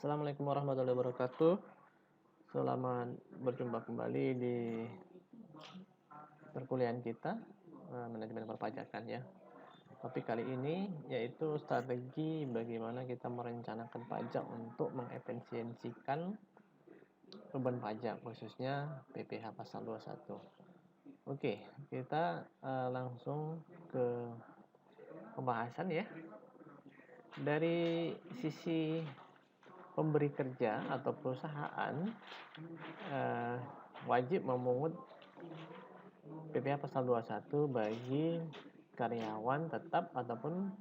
Assalamualaikum warahmatullahi wabarakatuh. Selamat berjumpa kembali di perkuliahan kita manajemen perpajakan ya. Topik kali ini yaitu strategi bagaimana kita merencanakan pajak untuk mengefisiensikan beban pajak khususnya PPh pasal 21. Oke, kita langsung ke pembahasan ya. Dari sisi pemberi kerja atau perusahaan wajib memungut PPh pasal 21 bagi karyawan tetap ataupun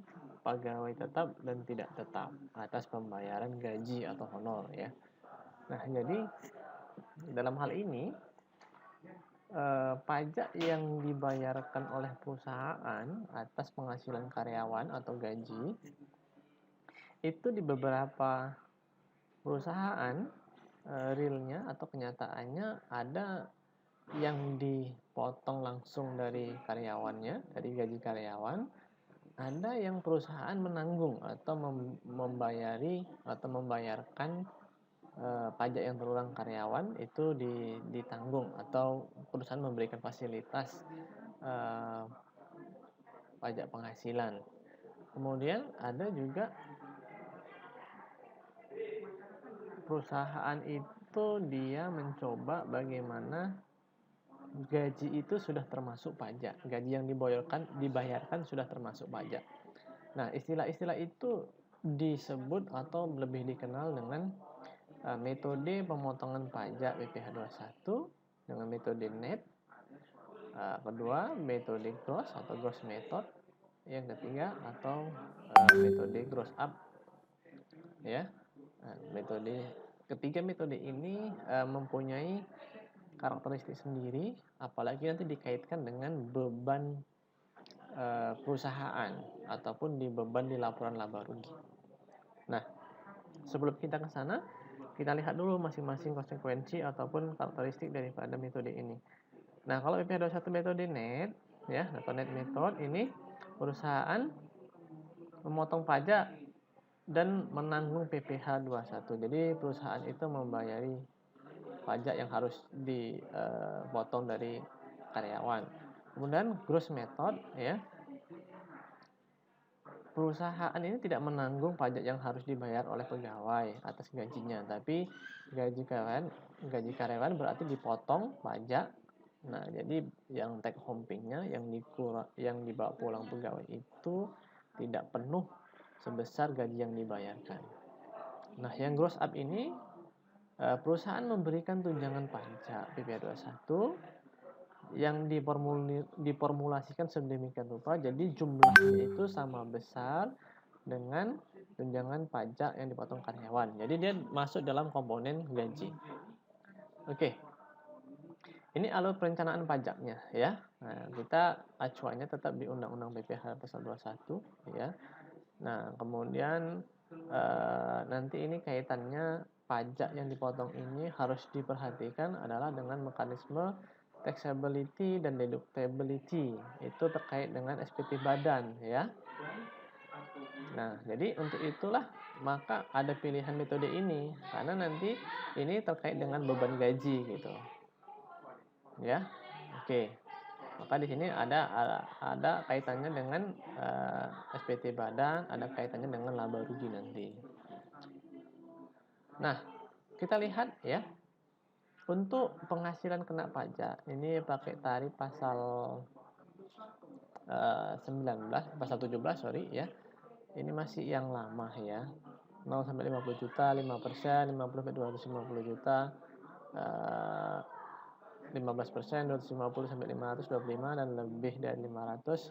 pegawai tetap dan tidak tetap atas pembayaran gaji atau honor ya. Nah, jadi dalam hal ini pajak yang dibayarkan oleh perusahaan atas penghasilan karyawan atau gaji itu di beberapa perusahaan realnya atau kenyataannya ada yang dipotong langsung dari karyawannya, dari gaji karyawan. Ada yang perusahaan menanggung atau membayari atau membayarkan pajak yang terulang karyawan itu ditanggung, atau perusahaan memberikan fasilitas pajak penghasilan. Kemudian ada juga perusahaan itu dia mencoba bagaimana gaji itu sudah termasuk pajak. Gaji yang dibayarkan sudah termasuk pajak. Nah, istilah-istilah itu disebut atau lebih dikenal dengan metode pemotongan pajak PPh 21 dengan metode net. Kedua, metode gross atau gross method. Yang ketiga atau metode gross up. Ya. Ketiga metode ini mempunyai karakteristik sendiri, apalagi nanti dikaitkan dengan beban perusahaan ataupun beban di laporan laba rugi. Nah, sebelum kita ke sana, kita lihat dulu masing-masing konsekuensi ataupun karakteristik daripada metode ini. Nah, kalau PPh 21 metode net ya, atau net method ini perusahaan memotong pajak dan menanggung PPh 21. Jadi perusahaan itu membayari pajak yang harus dipotong dari karyawan. Kemudian gross method ya. Perusahaan ini tidak menanggung pajak yang harus dibayar oleh pegawai atas gajinya, tapi gaji karyawan berarti dipotong pajak. Nah, jadi yang take home pay-nya yang dibawa pulang pegawai itu tidak penuh sebesar gaji yang dibayarkan. Nah, yang gross up ini perusahaan memberikan tunjangan pajak PPh 21 yang diformulasikan sedemikian rupa, jadi jumlahnya itu sama besar dengan tunjangan pajak yang dipotong karyawan. Jadi dia masuk dalam komponen gaji. Oke. Ini alur perencanaan pajaknya ya. Nah, kita acuannya tetap di Undang-Undang PPh pasal 21 ya. Nah, kemudian nanti ini kaitannya pajak yang dipotong ini harus diperhatikan adalah dengan mekanisme taxability dan deductibility. Itu terkait dengan SPT badan ya. Nah, jadi untuk itulah maka ada pilihan metode ini, karena nanti ini terkait dengan beban gaji gitu. Ya. Oke. Maka di sini ada kaitannya dengan SPT badan, ada kaitannya dengan laba rugi nanti. Nah, kita lihat ya. Untuk penghasilan kena pajak, ini pakai tarif pasal pasal 17 ya. Ini masih yang lama ya. 0 sampai 50 juta, 5%, 50 sampai 250 juta, 15%, 250 sampai 525, dan lebih dari 500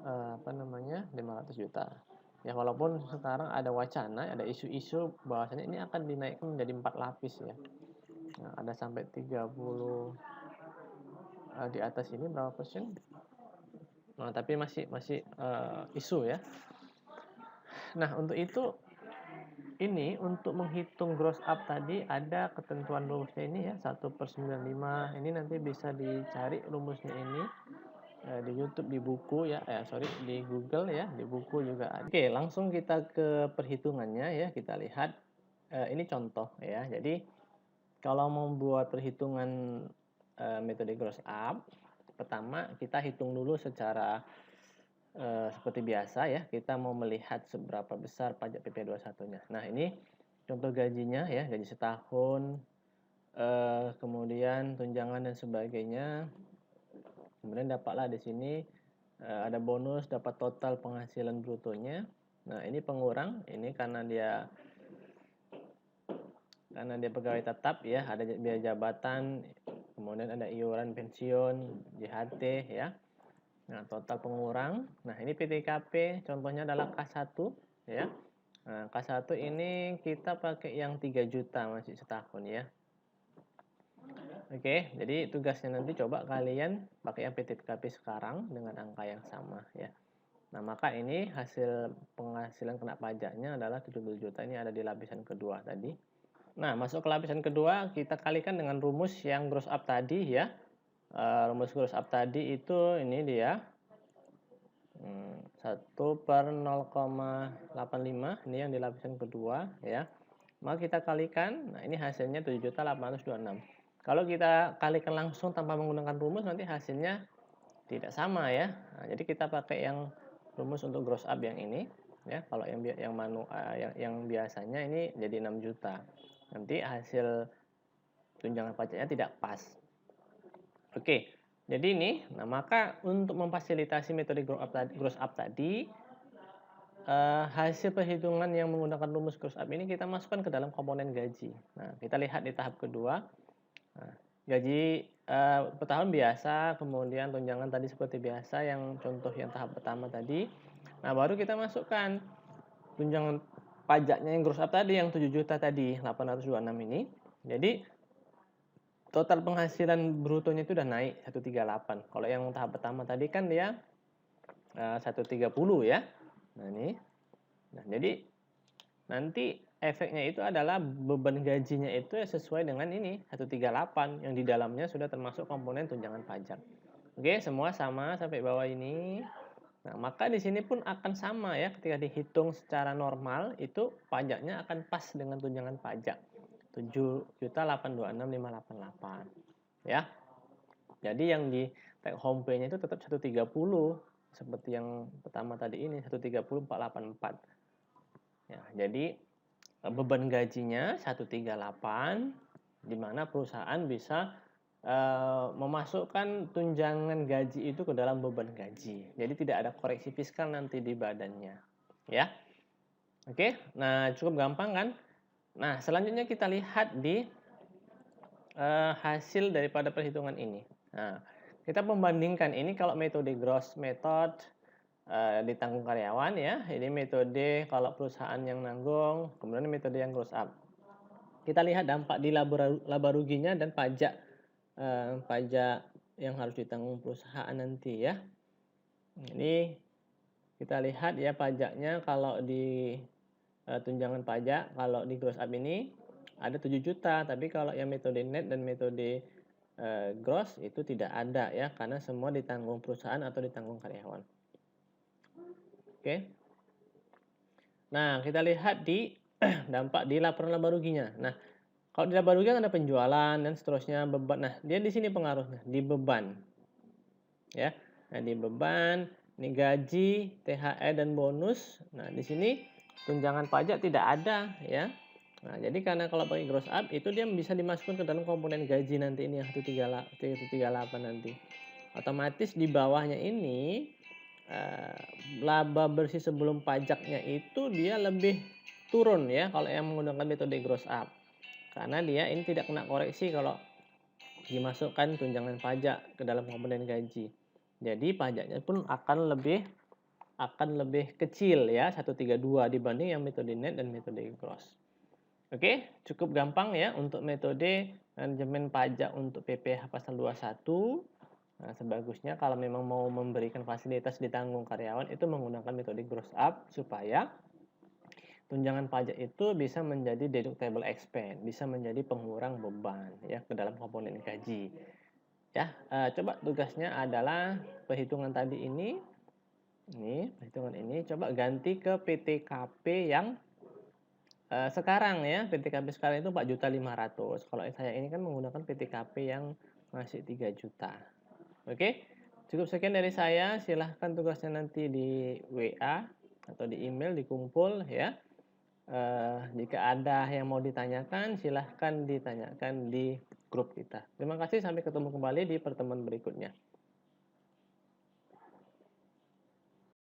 500 juta. Ya, walaupun sekarang ada wacana, ada isu-isu bahwasanya ini akan dinaikkan menjadi 4 lapis ya. Nah, ada sampai 30 di atas ini berapa persen? Nah, tapi masih isu ya. Nah, untuk itu ini untuk menghitung gross up tadi ada ketentuan rumusnya ini ya, 1/95. Ini nanti bisa dicari rumusnya ini di YouTube, di buku ya, di Google ya, di buku juga ada. Oke, langsung kita ke perhitungannya ya. Kita lihat ini contoh ya. Jadi kalau mau buat perhitungan metode gross up, pertama kita hitung dulu secara seperti biasa ya. Kita mau melihat seberapa besar pajak PP21-nya. Nah, ini contoh gajinya ya, gaji setahun, kemudian tunjangan dan sebagainya. Kemudian dapatlah di sini ada bonus, dapat total penghasilan brutonya. Nah, ini pengurang, ini karena dia pegawai tetap ya, ada biaya jabatan, kemudian ada iuran pensiun, JHT ya. Nah, total pengurang. Nah, ini PTKP contohnya adalah K1 ya. Nah, K1 ini kita pakai yang 3 juta masih setahun ya. Oke, jadi tugasnya nanti coba kalian pakai yang PTKP sekarang dengan angka yang sama ya. Nah, maka ini hasil penghasilan kena pajaknya adalah 70 juta. Ini ada di lapisan kedua tadi. Nah, masuk ke lapisan kedua, kita kalikan dengan rumus yang gross up tadi ya. Rumus gross up tadi itu ini dia. 1/0,85, ini yang di lapisan kedua ya. Maka kita kalikan, nah ini hasilnya 7.826. Kalau kita kalikan langsung tanpa menggunakan rumus, nanti hasilnya tidak sama ya. Nah, jadi kita pakai yang rumus untuk gross up yang ini ya. Kalau yang biasanya ini jadi 6 juta. Nanti hasil tunjangan pajaknya tidak pas. Oke. Jadi ini, nah maka untuk memfasilitasi metode gross up tadi, hasil perhitungan yang menggunakan rumus gross up ini kita masukkan ke dalam komponen gaji. Nah, kita lihat di tahap kedua. Nah, gaji per tahun biasa, kemudian tunjangan tadi seperti biasa yang contoh yang tahap pertama tadi. Nah, baru kita masukkan tunjangan pajaknya yang gross up tadi yang 7 juta tadi, 826 ini. Jadi total penghasilan brutonya itu udah naik 138. Kalau yang tahap pertama tadi kan dia 130 ya. Nah, ini. Nah, jadi nanti efeknya itu adalah beban gajinya itu sesuai dengan ini 138 yang di dalamnya sudah termasuk komponen tunjangan pajak. Oke, semua sama sampai bawah ini. Nah, maka di sini pun akan sama ya, ketika dihitung secara normal itu pajaknya akan pas dengan tunjangan pajak. 7.826.588 ya. Jadi yang di take home pay-nya itu tetap 130 seperti yang pertama tadi ini 130.484. Ya, jadi beban gajinya 138 di mana perusahaan bisa memasukkan tunjangan gaji itu ke dalam beban gaji. Jadi tidak ada koreksi fiskal nanti di badannya. Ya. Oke, nah cukup gampang kan? Nah, selanjutnya kita lihat di hasil daripada perhitungan ini. Nah, kita membandingkan ini kalau metode gross method ditanggung karyawan ya. Ini metode kalau perusahaan yang nanggung, kemudian metode yang gross up. Kita lihat dampak di laba ruginya dan pajak yang harus ditanggung perusahaan nanti ya. Ini kita lihat ya pajaknya kalau di tunjangan pajak kalau di gross up ini ada 7 juta, tapi kalau yang metode net dan metode gross itu tidak ada ya, karena semua ditanggung perusahaan atau ditanggung karyawan. Oke. Nah, kita lihat di dampak di laporan laba ruginya. Nah, kalau di laba rugi ada penjualan dan seterusnya beban. Nah, dia di sini pengaruhnya di beban. Ya. Nah, di beban, ini gaji, THR dan bonus. Nah, di sini tunjangan pajak tidak ada ya. Nah, jadi karena kalau pakai gross up itu dia bisa dimasukkan ke dalam komponen gaji nanti ini yang 138 nanti. Otomatis di bawahnya ini laba bersih sebelum pajaknya itu dia lebih turun ya kalau yang menggunakan metode gross up. Karena dia ini tidak kena koreksi kalau dimasukkan tunjangan pajak ke dalam komponen gaji. Jadi pajaknya pun akan lebih kecil ya 132 dibanding yang metode net dan metode gross. Oke, cukup gampang ya untuk metode manajemen pajak untuk PPh pasal 21. Nah, sebagusnya kalau memang mau memberikan fasilitas ditanggung karyawan itu menggunakan metode gross up supaya tunjangan pajak itu bisa menjadi deductible expense, bisa menjadi pengurang beban ya ke dalam komponen gaji. Ya, coba tugasnya adalah perhitungan tadi ini perhitungan ini coba ganti ke PTKP yang Sekarang ya, PTKP sekarang itu 4.500.000. Kalau saya ini kan menggunakan PTKP yang masih 3 juta. Oke, cukup sekian dari saya. Silahkan tugasnya nanti di WA atau di email, dikumpul ya. Jika ada yang mau ditanyakan, silahkan ditanyakan di grup kita. Terima kasih, sampai ketemu kembali di pertemuan berikutnya.